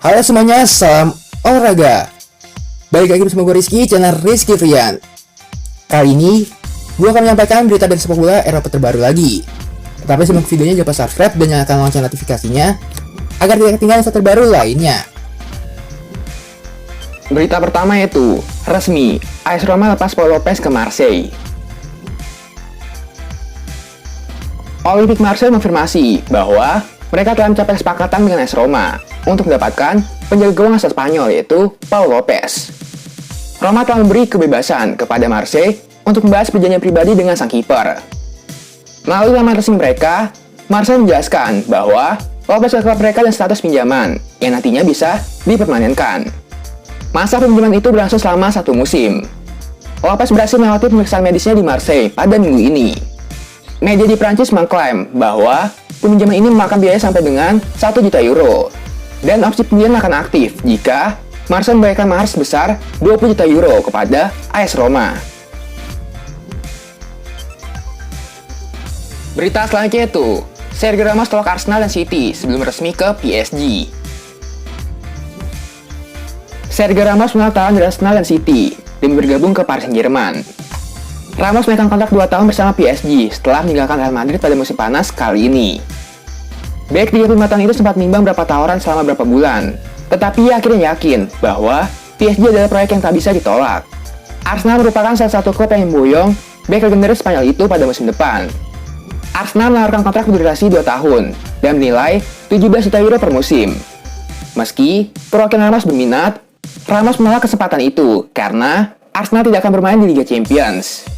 Halo semuanya, salam olahraga. Balik lagi bersama gue Rizky, channel Rizky Frian. Kali ini, gue akan menyampaikan berita dari sepak bola Eropa terbaru lagi. Tetapi sebelum videonya jangan lupa subscribe dan nyalakan lonceng notifikasinya agar tidak ketinggalan info terbaru lainnya. Berita pertama yaitu, resmi, AS Roma lepas Paul Lopez ke Marseille. Olympique Marseille mengonfirmasi bahwa mereka telah mencapai kesepakatan dengan AS Roma untuk mendapatkan penjaga gawang asal Spanyol yaitu Paul Lopez. Roma telah memberi kebebasan kepada Marseille untuk membahas perjanjian pribadi dengan sang kiper. Melalui laman resmi mereka, Marseille menjelaskan bahwa Lopez ke klub mereka dan status pinjaman yang nantinya bisa dipermanenkan. Masa pinjaman itu berlangsung selama 1 musim. Lopez berhasil melewati pemeriksaan medisnya di Marseille pada minggu ini. Media di Prancis mengklaim bahwa peminjaman ini memakan biaya sampai dengan 1 juta euro. Dan opsi pembelian akan aktif jika Marseille membayarkan mahar sebesar 20 juta euro kepada AS Roma. Berita selanjutnya itu, Sergio Ramos tolak Arsenal dan City sebelum resmi ke PSG. Sergio Ramos menolak tawaran dari Arsenal dan City demi bergabung ke Paris Saint-Germain. Ramos menaikkan kontrak 2 tahun bersama PSG setelah meninggalkan Real Madrid pada musim panas kali ini. Bek 35 tahun itu sempat menimbang beberapa tawaran selama beberapa bulan, tetapi ia akhirnya yakin bahwa PSG adalah proyek yang tak bisa ditolak. Arsenal merupakan salah satu klub yang memboyong bek legendaris Spanyol itu pada musim depan. Arsenal menawarkan kontrak berdurasi 2 tahun dan menilai 17 juta euro per musim. Meski perwakilan Ramos berminat, Ramos menolak kesempatan itu karena Arsenal tidak akan bermain di Liga Champions.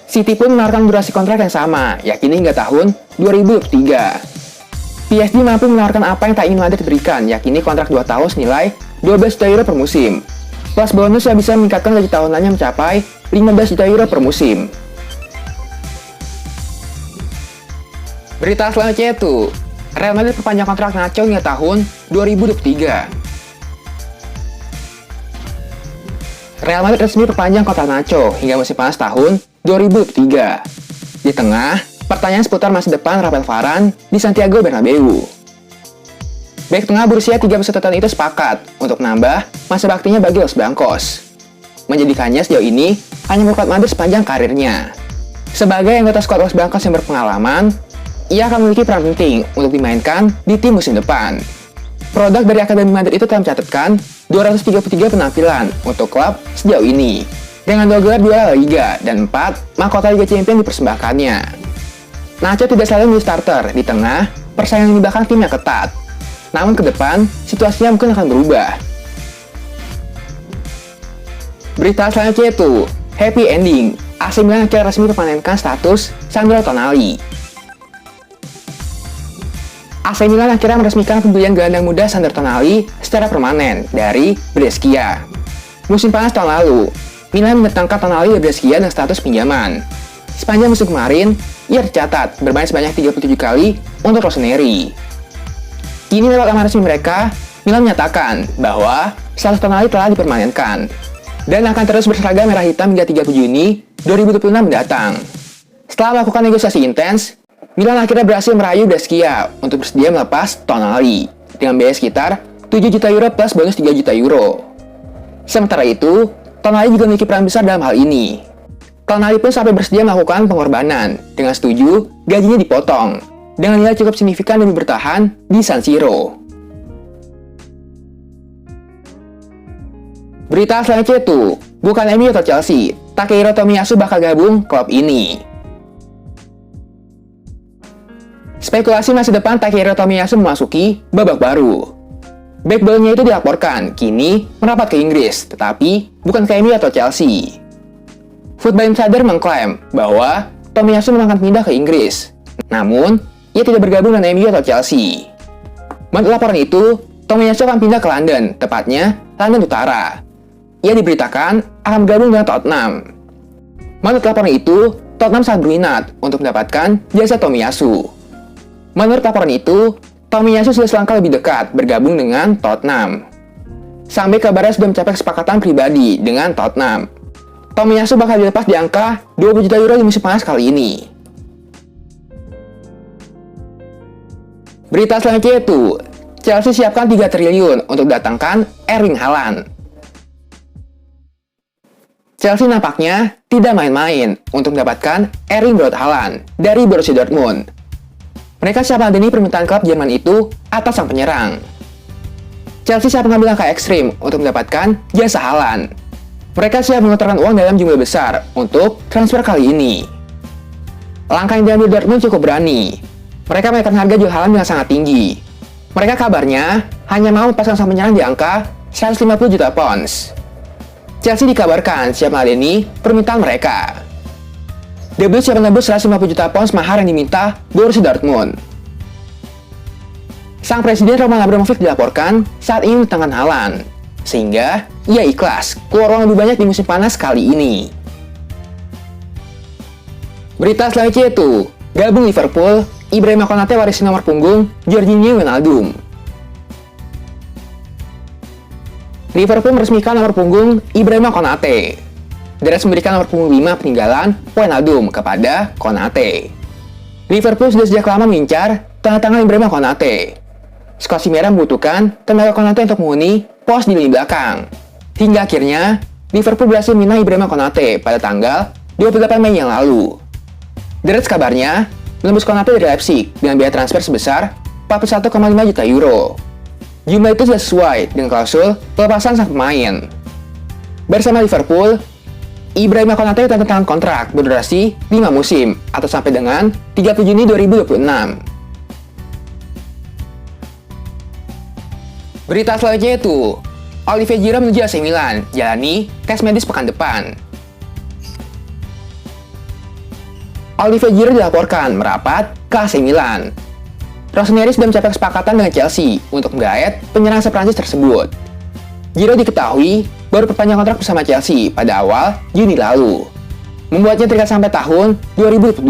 City pun menawarkan durasi kontrak yang sama, yakni hingga tahun 2023. PSG mampu menawarkan apa yang tak ingin Madrid berikan, yakni kontrak 2 tahun senilai 12 juta euro per musim. Plus bonus yang bisa meningkatkan gaji tahunannya mencapai 15 juta euro per musim. Berita selanjutnya itu, Real Madrid perpanjang kontrak Nacho hingga tahun 2023. Real Madrid resmi perpanjang kontrak Nacho hingga musim panas tahun 2023. Di tengah pertanyaan seputar masa depan Rafael Varane di Santiago Bernabeu. Bek tengah berusia 31 tahun itu sepakat untuk menambah masa baktinya bagi Los Blancos, menjadikannya sejauh ini hanya memperkuat Madrid sepanjang karirnya. Sebagai anggota skuad Los Blancos yang berpengalaman, ia akan memiliki peran penting untuk dimainkan di tim musim depan. Produk dari Akademi Madrid itu telah mencatatkan 233 penampilan untuk klub sejauh ini, dengan 2 gelar juara La Liga dan 4 mahkota Liga Champions dipersembahkannya. Nacho tidak selalu menjadi starter di tengah persaingan di belakang tim yang ketat. Namun ke depan, situasinya mungkin akan berubah. Berita selanjutnya itu, happy ending. AC Milan akhirnya resmi mempermanenkan status Sandro Tonali. AC Milan akhirnya meresmikan pembelian gelandang muda Sandro Tonali secara permanen dari Brescia. Musim panas tahun lalu, Milan mendatangkan Tonali dari Brescia dengan status pinjaman. Sepanjang musim kemarin, ia tercatat bermain sebanyak 37 kali untuk Rossoneri. Kini lewat laman resmi mereka, Milan menyatakan bahwa status Tonali telah dipermanenkan dan akan terus berseragam merah hitam hingga 30 Juni 2026 mendatang. Setelah melakukan negosiasi intens, Milan akhirnya berhasil merayu Brescia untuk bersedia melepas Tonali dengan biaya sekitar 7 juta euro plus bonus 3 juta euro. Sementara itu, Tonali juga memiliki peran besar dalam hal ini. Tonali pun sampai bersedia melakukan pengorbanan dengan setuju gajinya dipotong dengan nilai cukup signifikan demi bertahan di San Siro. Berita selanjutnya itu, bukan MU atau Chelsea, Takehiro Tomiyasu bakal gabung klub ini. Spekulasi masa depan Takehiro Tomiyasu memasuki babak baru. Bek bolanya itu dilaporkan kini merapat ke Inggris, tetapi bukan ke MU atau Chelsea. Football Insider mengklaim bahwa Tomiyasu memang akan pindah ke Inggris. Namun, ia tidak bergabung dengan MU atau Chelsea. Menurut laporan itu, Tomiyasu akan pindah ke London, tepatnya London Utara. Ia diberitakan akan bergabung dengan Tottenham. Menurut laporan itu, Tottenham sangat berminat untuk mendapatkan jasa Tomiyasu. Menurut laporan itu, Tomiyasu sudah selangkah lebih dekat bergabung dengan Tottenham. Sampai kabarnya sudah mencapai kesepakatan pribadi dengan Tottenham. Tomiyasu bakal dilepas di angka 20 juta euro di musim panas kali ini. Berita selanjutnya itu, Chelsea siapkan 3 triliun untuk datangkan Erling Haaland. Chelsea nampaknya tidak main-main untuk mendapatkan Erling Braut Haaland dari Borussia Dortmund. Mereka siap meladeni permintaan klub Jerman itu atas sang penyerang. Chelsea siap mengambil langkah ekstrim untuk mendapatkan jasa Haaland. Mereka siap mengeluarkan uang dalam jumlah besar untuk transfer kali ini. Langkah yang diambil Dortmund cukup berani. Mereka menaikkan harga jual Haaland yang sangat tinggi. Mereka kabarnya hanya mau melepaskan sang penyerang di angka 150 juta pounds. Chelsea dikabarkan siap meladeni permintaan mereka. The Blues siap menebus 150 juta pounds mahar yang diminta Borussia Dortmund. Sang presiden Roman Abramovich dilaporkan saat ingin mendatangkan Haaland, sehingga ia ikhlas keluar uang lebih banyak di musim panas kali ini. Berita selanjutnya itu, gabung Liverpool, Ibrahima Konate warisi nomor punggung Georginio Wijnaldum. Liverpool meresmikan nomor punggung Ibrahima Konate. Deres memberikan nomor punggung 5 peninggalan Wijnaldum kepada Konate. Liverpool sudah sejak lama mengincar tanda tangan Ibrahima Konate. Skuad merah membutuhkan tenaga Konate untuk menghuni pos di lini belakang. Hingga akhirnya, Liverpool berhasil meminang Ibrahima Konate pada tanggal 28 Mei yang lalu. Deres kabarnya menembus Konate dari Leipzig dengan biaya transfer sebesar 41,5 juta euro. Jumlah itu sudah sesuai dengan klausul pelepasan sang pemain. Bersama Liverpool, Ibrahima Konate tanda tangan kontrak berdurasi 5 musim atau sampai dengan 30 Juni 2026. Berita selanjutnya itu, Olivier Giroud menuju AC Milan, jalani tes medis pekan depan. Olivier Giroud dilaporkan merapat ke AC Milan. Rossoneri sudah mencapai kesepakatan dengan Chelsea untuk menggaet penyerang asal Prancis tersebut. Giroud diketahui baru perpanjang kontrak bersama Chelsea pada awal Juni lalu, membuatnya terikat sampai tahun 2022.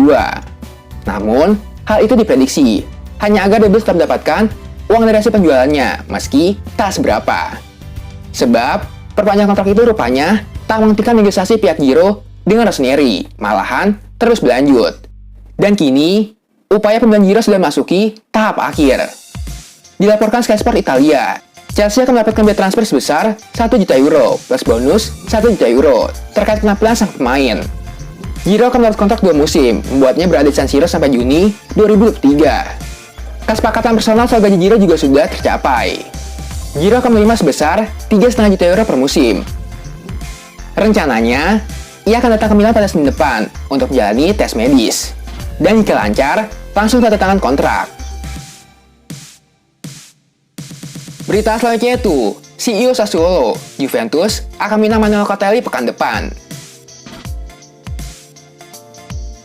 Namun, hal itu diprediksi hanya agar The Blues tetap mendapatkan uang dari hasil penjualannya, meski tak seberapa. Sebab, perpanjangan kontrak itu rupanya tak menghentikan negosiasi pihak Giroud dengan Rossoneri, malahan terus berlanjut. Dan kini, upaya pembelian Giroud sudah masuki tahap akhir. Dilaporkan Sky Sport Italia, Chelsea akan mendapatkan biaya transfer sebesar 1 juta euro plus bonus 1 juta euro terkait penampilan sang pemain. Giroud akan mendapat kontrak 2 musim, membuatnya berada di San Siro sampai Juni 2023. Kesepakatan personal soal gaji Giroud juga sudah tercapai. Giroud akan menerima sebesar 3,5 juta euro per musim. Rencananya, ia akan datang ke Milan pada Senin depan untuk menjalani tes medis. Dan jika lancar, langsung tanda tangan kontrak. Berita selanjutnya itu, CEO Sassuolo, Juventus, akan meminang Manuel Locatelli pekan depan.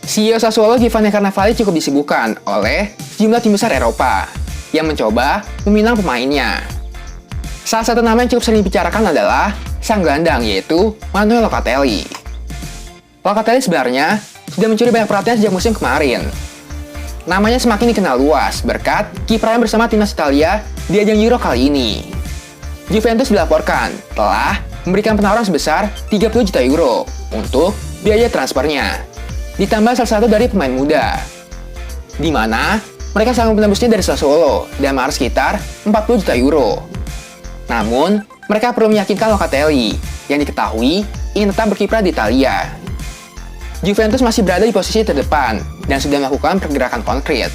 CEO Sassuolo Giovanni Carnevali cukup disibukkan oleh sejumlah tim besar Eropa yang mencoba meminang pemainnya. Salah satu nama yang cukup sering dibicarakan adalah sang gelandang, yaitu Manuel Locatelli. Locatelli sebenarnya sudah mencuri banyak perhatian sejak musim kemarin. Namanya semakin dikenal luas berkat kiprahnya bersama timnas Italia di ajang Euro kali ini. Juventus dilaporkan telah memberikan penawaran sebesar 30 juta euro untuk biaya transfernya, ditambah salah satu dari pemain muda, di mana mereka sanggup menembusnya dari Sassuolo dan mahar sekitar 40 juta euro. Namun, mereka perlu meyakinkan Locatelli yang diketahui ingin tetap berkiprah di Italia. Juventus masih berada di posisi terdepan dan sudah melakukan pergerakan konkret.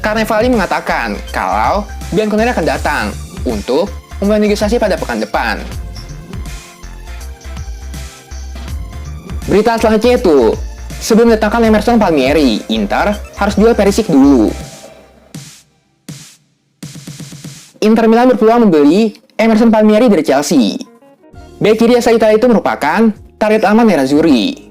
Carnevali mengatakan kalau Bianconeri akan datang untuk memulai negosiasi pada pekan depan. Berita selanjutnya itu, sebelum mendatangkan Emerson Palmieri, Inter harus jual Perisic dulu. Inter Milan berpeluang membeli Emerson Palmieri dari Chelsea. Bek kiri asal Italia itu merupakan target aman Nerazzurri.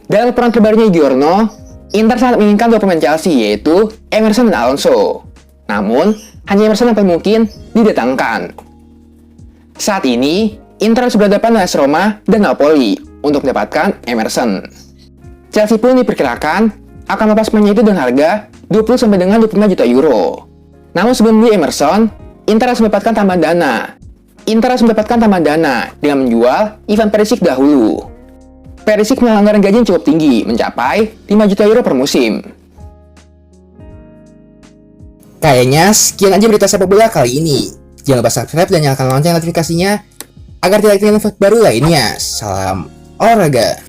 Dalam laporan terbarunya Giorno, Inter sangat menginginkan dua pemain Chelsea, yaitu Emerson dan Alonso. Namun, hanya Emerson yang paling mungkin didatangkan. Saat ini, Inter harus berhadapan dengan AS Roma dan Napoli untuk mendapatkan Emerson. Chelsea pun diperkirakan akan melepas pemainnya itu dengan harga 20 sampai dengan 25 juta euro. Namun sebelum membeli Emerson, Inter harus mendapatkan tambahan dana dengan menjual Ivan Perisic dahulu. Perisic punya anggaran gaji yang cukup tinggi, mencapai 5 juta euro per musim. Kayaknya sekian aja berita sepak bola kali ini. Jangan lupa subscribe dan nyalakan lonceng notifikasinya agar tidak ketinggalan info baru lainnya. Salam olahraga.